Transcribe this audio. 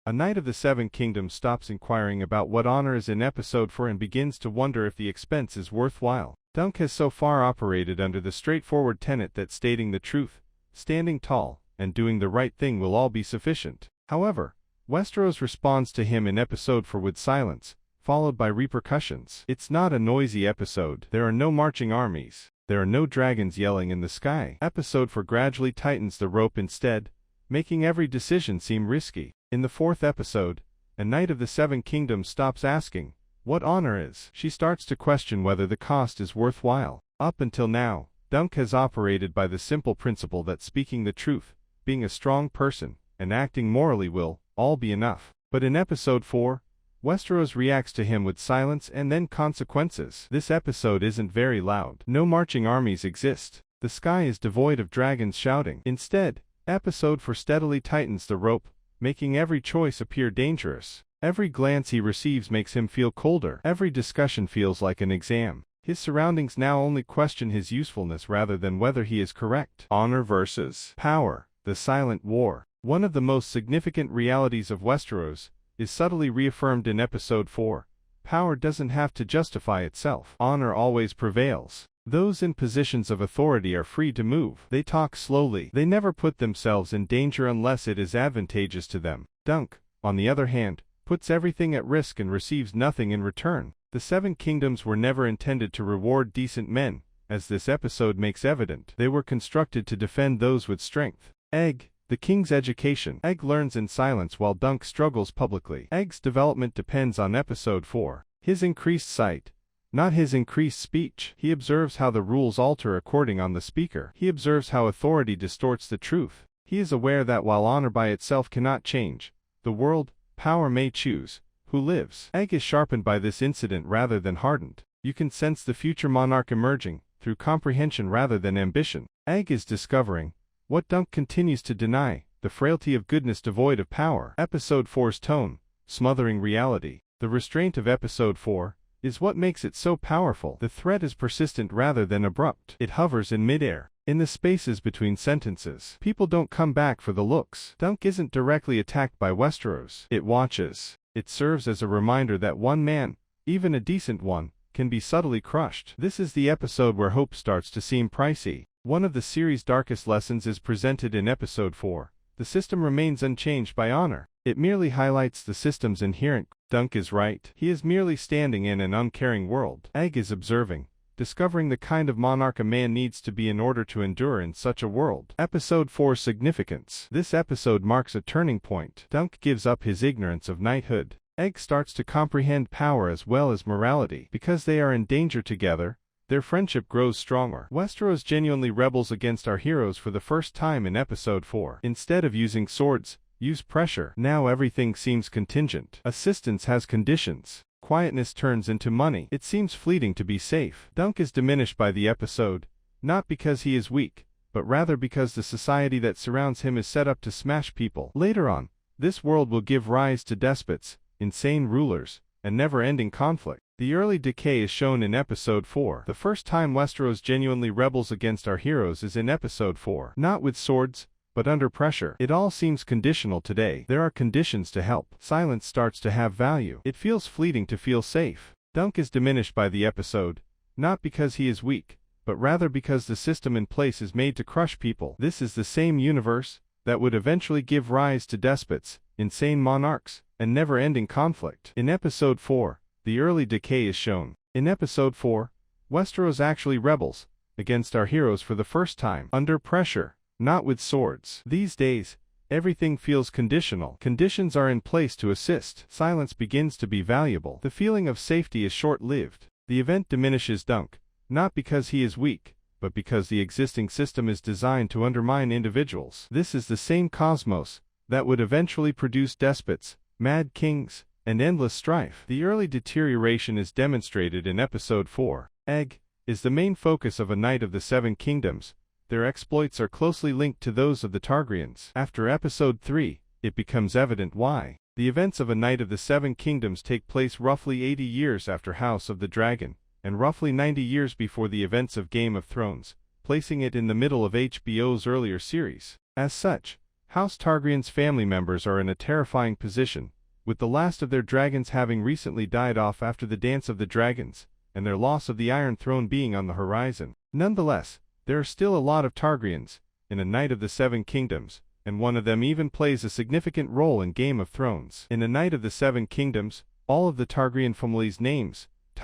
A Knight of the Seven Kingdoms stops inquiring about what honor is in episode 4 and begins to wonder if the expense is worthwhile. Dunk has so far operated under the straightforward tenet that stating the truth, standing tall, and doing the right thing will all be sufficient. However, Westeros responds to him in episode 4 with silence, followed by repercussions. It's not a noisy episode. There are no marching armies. There are no dragons yelling in the sky. Episode 4 gradually tightens the rope instead, making every decision seem risky. In the 4th episode, a Knight of the Seven Kingdoms stops asking what honor is. She starts to question whether the cost is worthwhile. Up until now, Dunk has operated by the simple principle that speaking the truth, being a strong person, and acting morally will all be enough. But in episode 4, Westeros reacts to him with silence and then consequences. This episode isn't very loud. No marching armies exist. The sky is devoid of dragons shouting. Instead, episode 4 steadily tightens the rope, making every choice appear dangerous. Every glance he receives makes him feel colder. Every discussion feels like an exam. His surroundings now only question his usefulness rather than whether he is correct. Honor versus power, the silent war. One of the most significant realities of Westeros is subtly reaffirmed in episode 4. Power doesn't have to justify itself. Honor always prevails. Those in positions of authority are free to move. They talk slowly. They never put themselves in danger unless it is advantageous to them. Dunk, on the other hand, puts everything at risk and receives nothing in return. The Seven Kingdoms were never intended to reward decent men, as this episode makes evident. They were constructed to defend those with strength. Egg, the king's education. Egg learns in silence while Dunk struggles publicly. Egg's development depends on episode 4. His increased sight, not his increased speech. He observes how the rules alter according on the speaker. He observes how authority distorts the truth. He is aware that while honor by itself cannot change the world, power may choose who lives. Egg is sharpened by this incident rather than hardened. You can sense the future monarch emerging through comprehension rather than ambition. Egg is discovering what Dunk continues to deny, the frailty of goodness devoid of power. Episode 4's tone, smothering reality. The restraint of episode 4 is what makes it so powerful. The threat is persistent rather than abrupt. It hovers in midair, in the spaces between sentences. People don't come back for the looks. Dunk isn't directly attacked by Westeros. It watches. It serves as a reminder that one man, even a decent one, can be subtly crushed. This is the episode where hope starts to seem pricey. One of the series' darkest lessons is presented in episode 4. The system remains unchanged by honor. It merely highlights the system's inherent. Dunk is right. He is merely standing in an uncaring world. Egg is observing, discovering the kind of monarch a man needs to be in order to endure in such a world. Episode 4's significance. This episode marks a turning point. Dunk gives up his ignorance of knighthood. Egg starts to comprehend power as well as morality. Because they are in danger together, their friendship grows stronger. Westeros genuinely rebels against our heroes for the first time in episode 4. Instead of using swords, use pressure. Now everything seems contingent. Assistance has conditions. Quietness turns into money. It seems fleeting to be safe. Dunk is diminished by the episode, not because he is weak, but rather because the society that surrounds him is set up to smash people. Later on, this world will give rise to despots, insane rulers, and never-ending conflict. The early decay is shown in episode 4. The first time Westeros genuinely rebels against our heroes is in episode 4. Not with swords, but under pressure. It all seems conditional today. There are conditions to help. Silence starts to have value. It feels fleeting to feel safe. Dunk is diminished by the episode, not because he is weak, but rather because the system in place is made to crush people. This is the same universe that would eventually give rise to despots, insane monarchs, and never-ending conflict. In episode 4, the early decay is shown. In episode 4, Westeros actually rebels against our heroes for the first time. Under pressure, not with swords. These days, everything feels conditional. Conditions are in place to assist. Silence begins to be valuable. The feeling of safety is short-lived. The event diminishes Dunk, not because he is weak, but because the existing system is designed to undermine individuals. This is the same cosmos that would eventually produce despots, mad kings, and endless strife. The early deterioration is demonstrated in episode 4. Egg is the main focus of a Knight of the Seven Kingdoms. Their exploits are closely linked to those of the Targaryens. After episode 3, it becomes evident why. The events of A Knight of the Seven Kingdoms take place roughly 80 years after House of the Dragon, and roughly 90 years before the events of Game of Thrones, placing it in the middle of HBO's earlier series. As such, House Targaryen's family members are in a terrifying position, with the last of their dragons having recently died off after the Dance of the Dragons, and their loss of the Iron Throne being on the horizon. Nonetheless, there are still a lot of Targaryens in A Knight of the Seven Kingdoms, and one of them even plays a significant role in Game of Thrones. In A Knight of the Seven Kingdoms, all of the Targaryen family's names